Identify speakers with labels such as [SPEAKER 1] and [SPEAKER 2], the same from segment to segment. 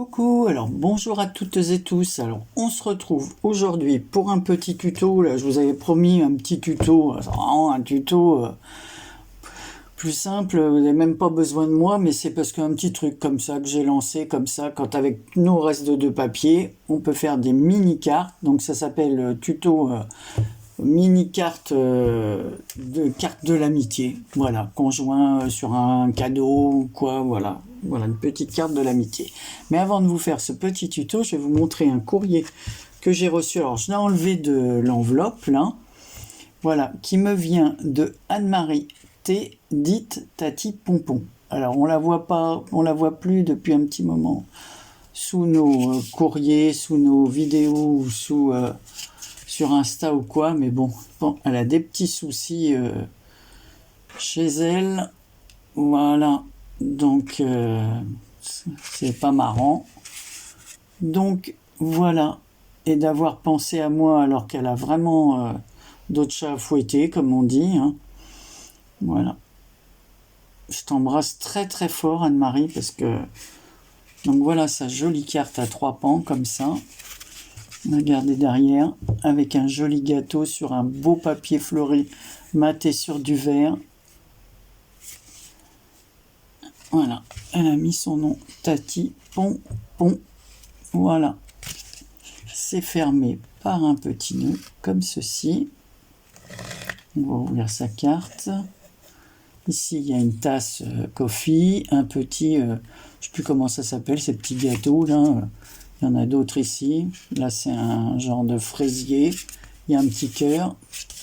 [SPEAKER 1] Coucou, alors bonjour à toutes et tous. Alors on se retrouve aujourd'hui pour un petit tuto. Là, je vous avais promis un petit tuto, c'est vraiment un tuto plus simple. Vous n'avez même pas besoin de moi, mais c'est parce qu'un petit truc comme ça que j'ai lancé comme ça, quand avec nos restes de papier, on peut faire des mini cartes. Donc ça s'appelle tuto mini carte de l'amitié, voilà, conjoint sur un cadeau ou quoi, voilà, une petite carte de l'amitié. Mais avant de vous faire ce petit tuto, je vais vous montrer un courrier que j'ai reçu. Alors je l'ai enlevé de l'enveloppe là, voilà, qui me vient de Anne-Marie T, dite Tati Pompon. Alors on la voit pas, on la voit plus depuis un petit moment sous nos courriers, sous nos vidéos, ou sous sur Insta ou quoi, mais bon, elle a des petits soucis chez elle, voilà, donc c'est pas marrant, donc voilà, et d'avoir pensé à moi alors qu'elle a vraiment d'autres chats à fouetter, comme on dit, hein. Voilà, je t'embrasse très très fort Anne-Marie, parce que, donc voilà sa jolie carte à 3 pans, comme ça. Regardez derrière, avec un joli gâteau sur un beau papier fleuri maté sur du verre. Voilà, elle a mis son nom, Tati Pompon. Voilà, c'est fermé par un petit nœud, comme ceci. On va ouvrir sa carte. Ici, il y a une tasse coffee, un petit, je ne sais plus comment ça s'appelle, ces petits gâteaux là. Il y en a d'autres ici. Là, c'est un genre de fraisier. Il y a un petit cœur,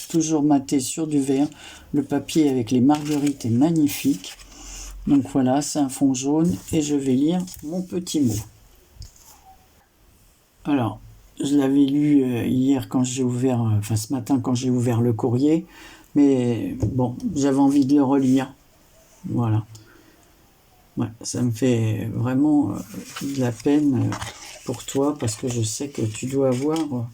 [SPEAKER 1] toujours maté sur du verre. Le papier avec les marguerites est magnifique. Donc voilà, c'est un fond jaune et je vais lire mon petit mot. Alors, je l'avais lu hier quand j'ai ouvert, enfin ce matin quand j'ai ouvert le courrier, mais bon, j'avais envie de le relire. Voilà. Ouais, ça me fait vraiment de la peine pour toi, parce que je sais que tu dois avoir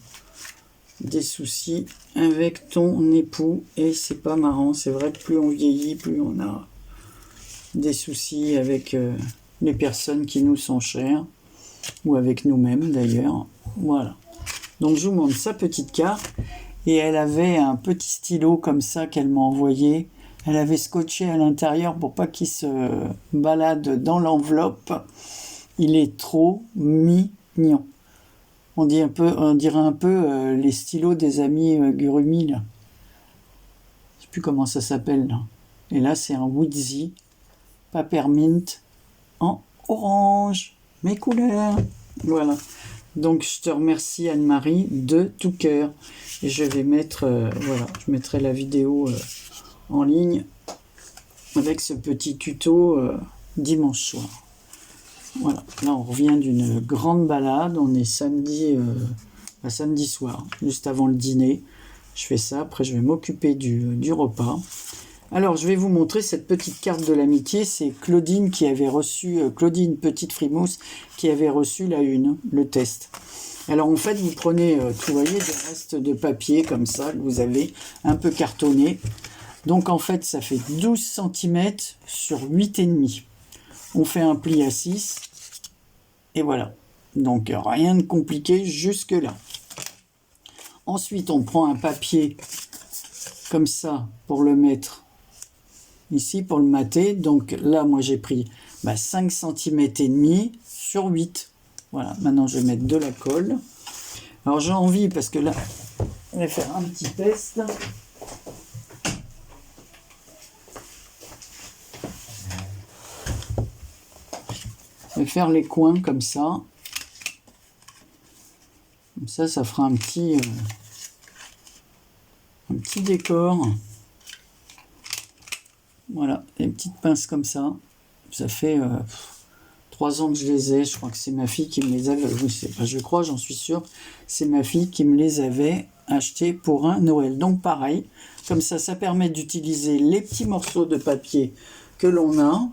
[SPEAKER 1] des soucis avec ton époux et c'est pas marrant. C'est vrai que plus on vieillit, plus on a des soucis avec les personnes qui nous sont chères, ou avec nous-mêmes d'ailleurs. Voilà. Donc je vous montre sa petite carte, et elle avait un petit stylo comme ça qu'elle m'a envoyé. Elle avait scotché à l'intérieur pour pas qu'il se balade dans l'enveloppe. Il est trop mignon. On dirait un peu les stylos des amis Gurumi, là. Je sais plus comment ça s'appelle, là. Et là, c'est un Wheezy Peppermint en orange. Mes couleurs. Voilà. Donc, je te remercie, Anne-Marie, de tout cœur. Et je vais mettre, voilà, je mettrai la vidéo en ligne avec ce petit tuto dimanche soir. Voilà, là on revient d'une grande balade, on est samedi soir, juste avant le dîner. Je fais ça, après je vais m'occuper du repas. Alors je vais vous montrer cette petite carte de l'amitié, c'est Claudine qui avait reçu, Claudine Petite Frimousse, qui avait reçu le test. Alors en fait vous prenez, vous voyez, des restes de papier comme ça, que vous avez un peu cartonné. Donc en fait ça fait 12 cm sur 8,5. On fait un pli à 6, et voilà. Donc rien de compliqué jusque là. Ensuite on prend un papier comme ça pour le mettre ici, pour le mater. Donc là moi j'ai pris 5 cm et demi sur 8. Voilà, maintenant je vais mettre de la colle. Alors j'ai envie, parce que là on va faire un petit test. Je vais faire les coins comme ça. Comme ça, ça fera un petit décor. Voilà, des petites pinces comme ça. Ça fait 3 ans que je les ai. Je crois que c'est ma fille qui me les avait. Oui, c'est pas, je crois, j'en suis sûr. C'est ma fille qui me les avait achetées pour un Noël. Donc pareil, comme ça permet d'utiliser les petits morceaux de papier que l'on a.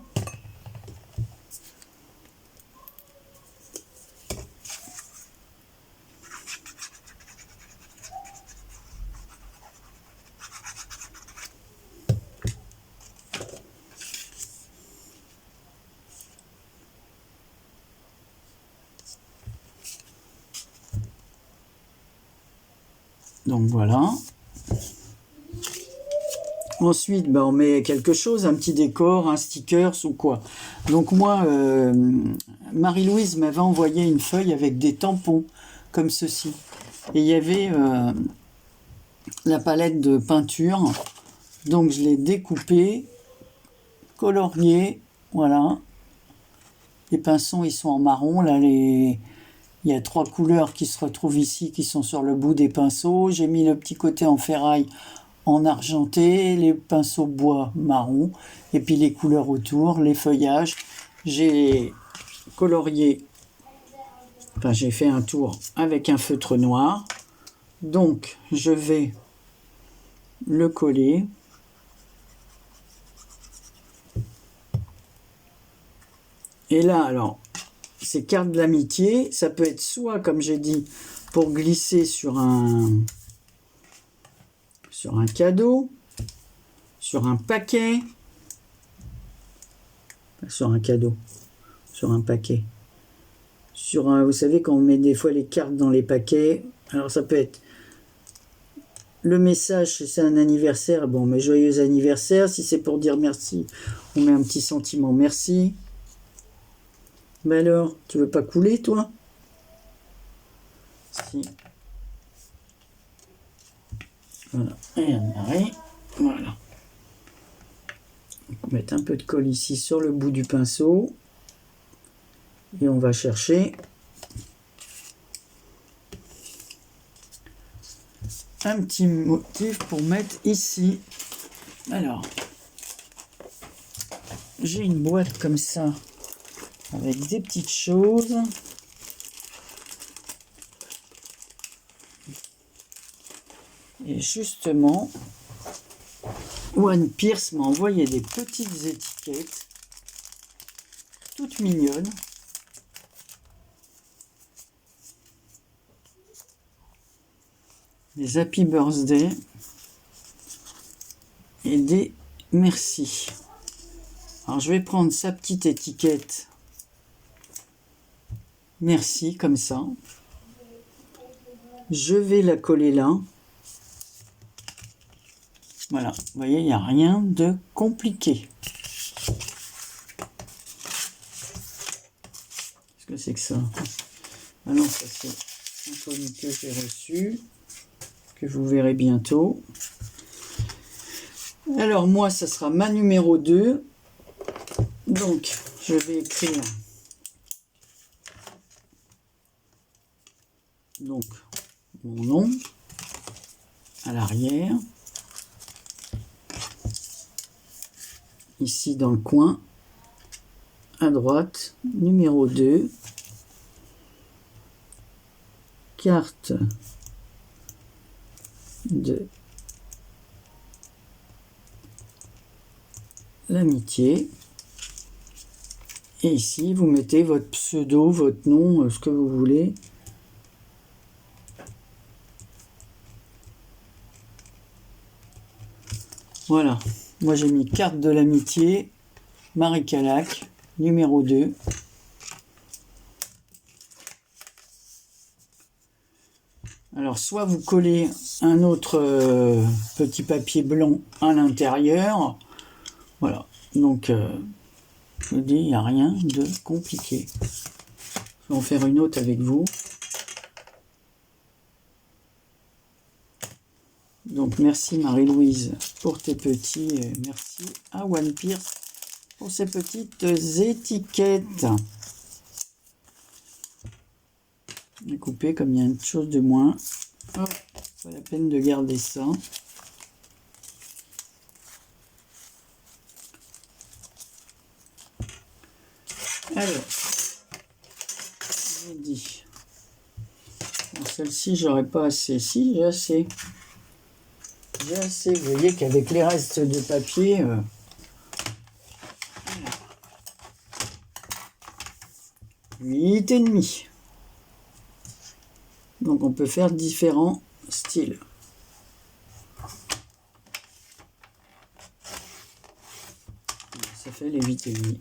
[SPEAKER 1] Donc voilà. Ensuite, ben, on met quelque chose, un petit décor, un sticker ou quoi. Donc moi, Marie-Louise m'avait envoyé une feuille avec des tampons, comme ceci. Et il y avait la palette de peinture. Donc je l'ai découpée, coloriée, voilà. Les pinceaux, ils sont en marron. Là, il y a 3 couleurs qui se retrouvent ici, qui sont sur le bout des pinceaux. J'ai mis le petit côté en ferraille en argenté, les pinceaux bois marron, et puis les couleurs autour, les feuillages. J'ai colorié, enfin j'ai fait un tour avec un feutre noir. Donc je vais le coller. Et là, alors, ces cartes de l'amitié, ça peut être soit, comme j'ai dit, pour glisser sur un cadeau, sur un paquet, sur un cadeau, sur un paquet, sur un, vous savez, quand on met des fois les cartes dans les paquets, alors ça peut être le message, si c'est un anniversaire, bon, mais joyeux anniversaire. Si c'est pour dire merci, on met un petit sentiment merci. Mais alors, tu veux pas couler, toi? Si. Voilà, et un arrêt. Voilà. On va mettre un peu de colle ici sur le bout du pinceau. Et on va chercher un petit motif pour mettre ici. Alors, j'ai une boîte comme ça, avec des petites choses. Et justement, One Pierce m'a envoyé des petites étiquettes, toutes mignonnes. Des Happy Birthday et des merci. Alors je vais prendre sa petite étiquette merci comme ça. Je vais la coller là. Voilà, vous voyez, il n'y a rien de compliqué. Qu'est-ce que c'est que ça? Ah non, ça c'est un colis que j'ai reçu, que vous verrez bientôt. Alors moi, ça sera ma numéro 2. Donc, je vais écrire donc mon nom à l'arrière. Ici dans le coin, à droite, numéro 2. Carte de l'amitié. Et ici, vous mettez votre pseudo, votre nom, ce que vous voulez. Voilà. Moi, j'ai mis carte de l'amitié, Marie Calac, numéro 2. Alors, soit vous collez un autre petit papier blanc à l'intérieur. Voilà. Donc, je vous dis, il n'y a rien de compliqué. Je vais en faire une autre avec vous. Donc, merci Marie-Louise pour tes petits. Et merci à One Pierce pour ces petites étiquettes. Découpé comme il y a une chose de moins. Oh, pas la peine de garder ça. Alors, j'ai dit. Celle-ci, j'aurais pas assez. Si, j'ai assez. J'ai assez. Vous voyez qu'avec les restes de papier, 8,5. Donc on peut faire différents styles. Ça fait les 8,5.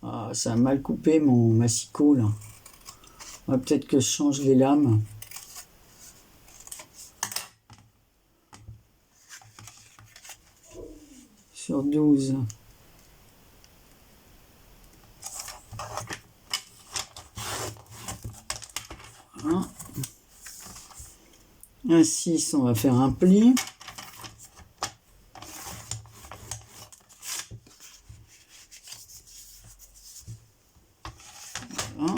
[SPEAKER 1] Ah, ça a mal coupé mon massicot là. Peut-être que je change les lames. Sur 12. Voilà. Un 6, on va faire un pli. Voilà.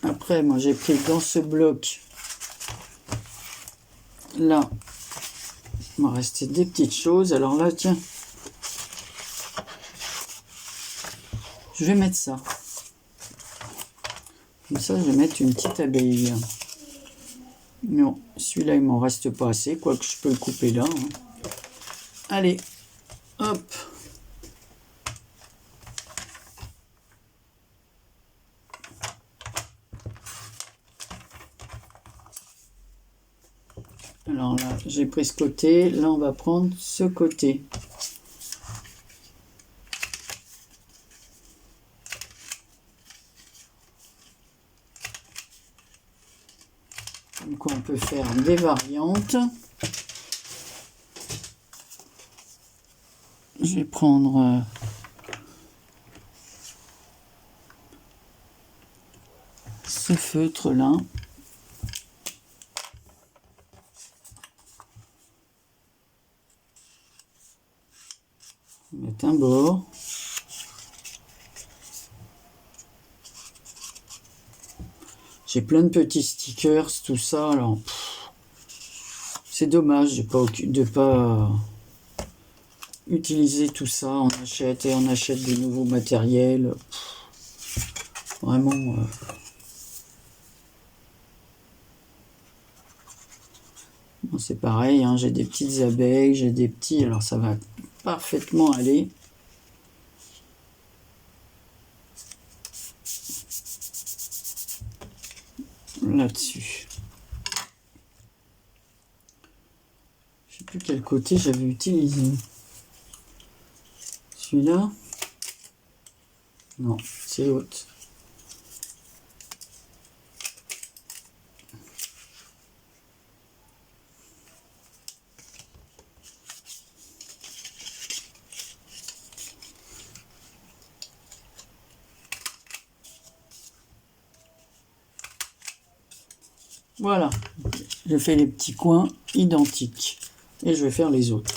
[SPEAKER 1] Après, moi j'ai pris dans ce bloc, là, il va rester des petites choses. Alors là, tiens, je vais mettre ça. Comme ça, je vais mettre une petite abeille. Non, celui-là, il m'en reste pas assez, quoique je peux le couper là. Hein. Allez, hop. Alors là, j'ai pris ce côté. Là, on va prendre ce côté. Donc, on peut faire des variantes. Je vais prendre ce feutre là. Mettre un bord. J'ai plein de petits stickers, tout ça. Alors, c'est dommage de pas utiliser tout ça. On achète et on achète des nouveaux matériels. Vraiment. Bon, c'est pareil, hein, j'ai des petites abeilles, j'ai des petits. Alors, ça va parfaitement aller. Là-dessus. Je sais plus quel côté j'avais utilisé. Celui-là? Non, c'est l'autre. Voilà, je fais les petits coins identiques et je vais faire les autres.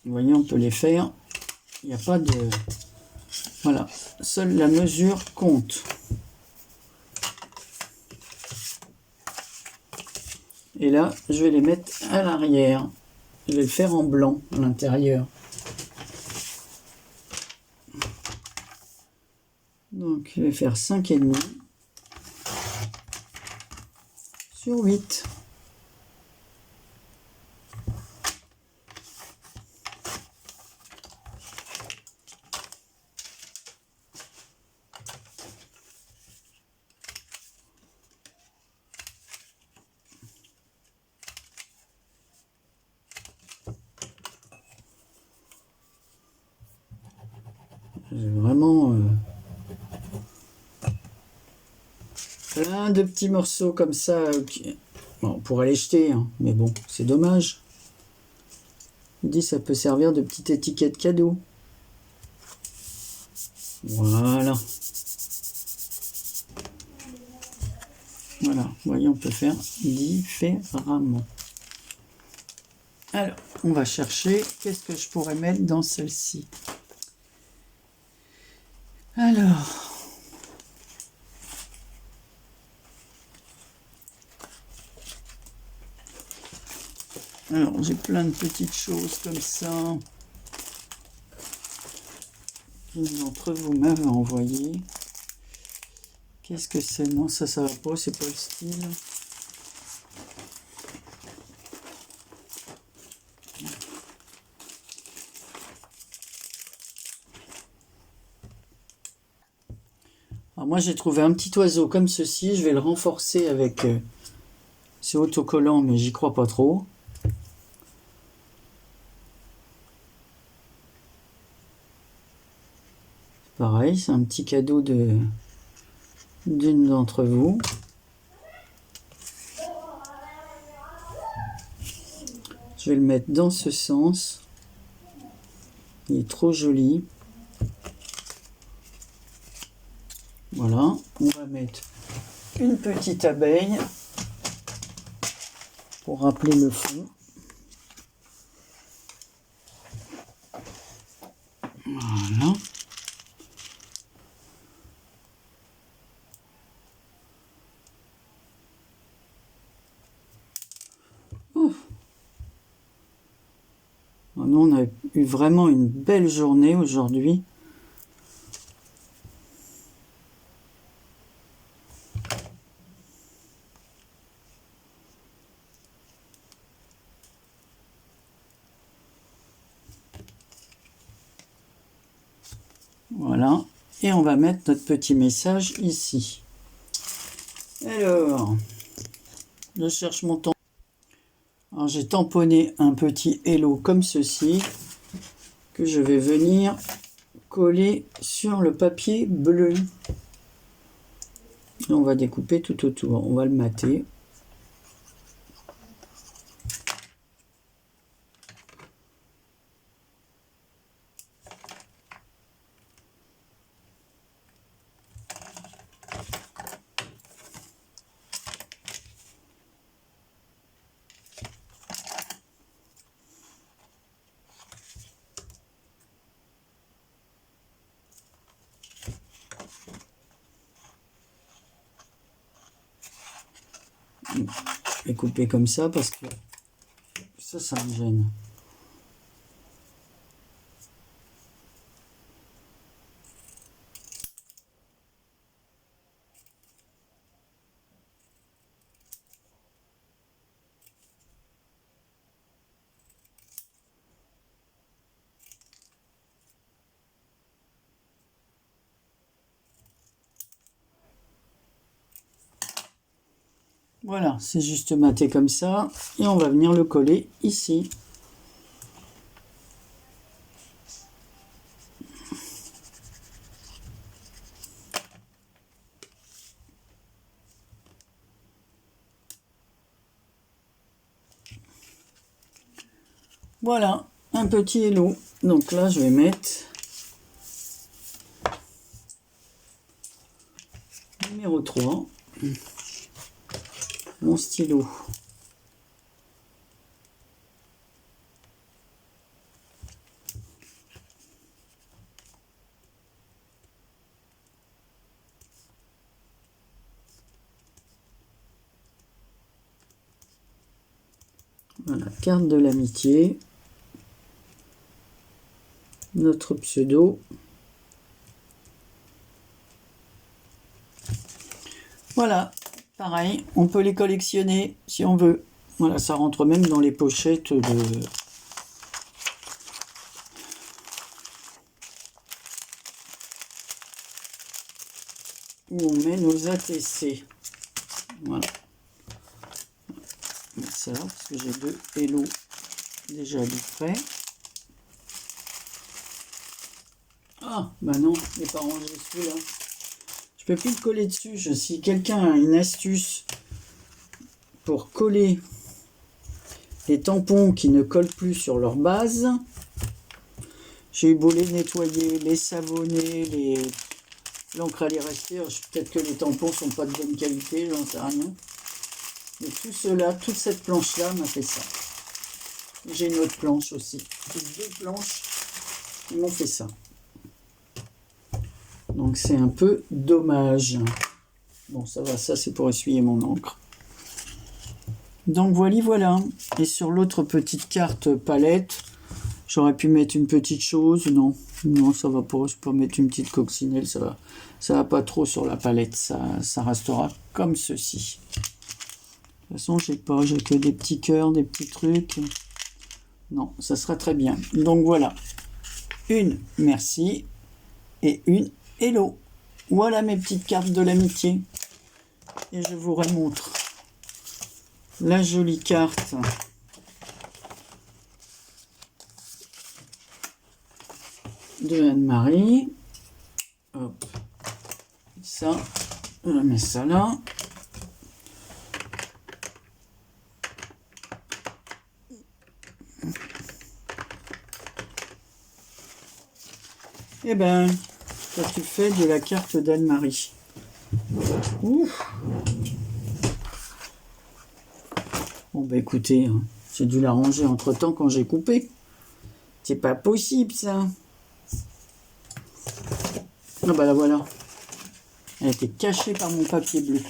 [SPEAKER 1] Vous voyez, on peut les faire. Il n'y a pas de... Voilà, seule la mesure compte. Et là, je vais les mettre à l'arrière. Je vais le faire en blanc à l'intérieur. Donc, je vais faire 5,5 sur 8. J'ai vraiment plein de petits morceaux comme ça. Bon, on pourrait les jeter, hein, mais bon, c'est dommage. Je dis, ça peut servir de petite étiquette cadeau. Voilà. Voilà, vous voyez, on peut faire différemment. Alors, on va chercher, qu'est-ce que je pourrais mettre dans celle-ci? Alors, j'ai plein de petites choses comme ça. Une d'entre vous m'avez envoyé. Qu'est-ce que c'est? Non, ça va pas, c'est pas le style. Alors moi, j'ai trouvé un petit oiseau comme ceci. Je vais le renforcer avec... c'est autocollant, mais j'y crois pas trop. Pareil, c'est un petit cadeau d'une d'entre vous. Je vais le mettre dans ce sens. Il est trop joli. Voilà, on va mettre une petite abeille pour rappeler le fond. Voilà. Oh. Nous, on a eu vraiment une belle journée aujourd'hui. Voilà, et on va mettre notre petit message ici. Alors, je cherche mon tampon. Alors j'ai tamponné un petit hello comme ceci, que je vais venir coller sur le papier bleu. Et on va découper tout autour, on va le mater. Et couper comme ça parce que ça me gêne. Voilà, c'est juste maté comme ça. Et on va venir le coller ici. Voilà, un petit hello. Donc là, je vais mettre numéro 3. Mon stylo. Voilà, carte de l'amitié. Notre pseudo. Voilà, pareil, on peut les collectionner si on veut. Voilà, ça rentre même dans les pochettes de... où on met nos ATC. Voilà. Je vais mettre ça, parce que j'ai 2 hello déjà du près. Ah, bah non, je n'ai pas rangé celui-là. Je peux plus le coller dessus. Si quelqu'un a une astuce pour coller les tampons qui ne collent plus sur leur base, j'ai eu beau les nettoyer, les savonner, l'encre allait rester. Peut-être que les tampons sont pas de bonne qualité, j'en sais rien. Mais tout cela, toute cette planche-là m'a fait ça. J'ai une autre planche aussi. J'ai 2 planches qui m'ont fait ça. Donc c'est un peu dommage. Bon, ça va, ça c'est pour essuyer mon encre. Donc voilà. Et sur l'autre petite carte palette, j'aurais pu mettre une petite chose. Non, ça va pas. Je peux mettre une petite coccinelle. Ça va pas trop sur la palette. Ça restera comme ceci. De toute façon, j'ai que des petits cœurs, des petits trucs. Non, ça sera très bien. Donc voilà. Une merci et une hello. Voilà mes petites cartes de l'amitié. Et je vous remontre la jolie carte de Anne-Marie. Hop. Ça, on met ça là. Eh ben, qu'as-tu fait de la carte d'Anne-Marie? Ouf. Bon bah écoutez, hein, j'ai dû la ranger entre-temps quand j'ai coupé. C'est pas possible ça. Ah bah la voilà. Elle était cachée par mon papier bleu.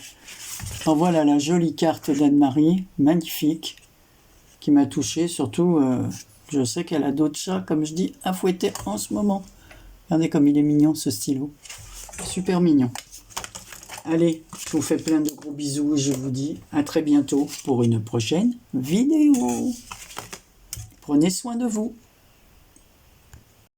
[SPEAKER 1] En voilà la jolie carte d'Anne-Marie, magnifique, qui m'a touché. Surtout, je sais qu'elle a d'autres chats, comme je dis, à fouetter en ce moment. Regardez comme il est mignon ce stylo. Super mignon. Allez, je vous fais plein de gros bisous et je vous dis à très bientôt pour une prochaine vidéo. Prenez soin de vous.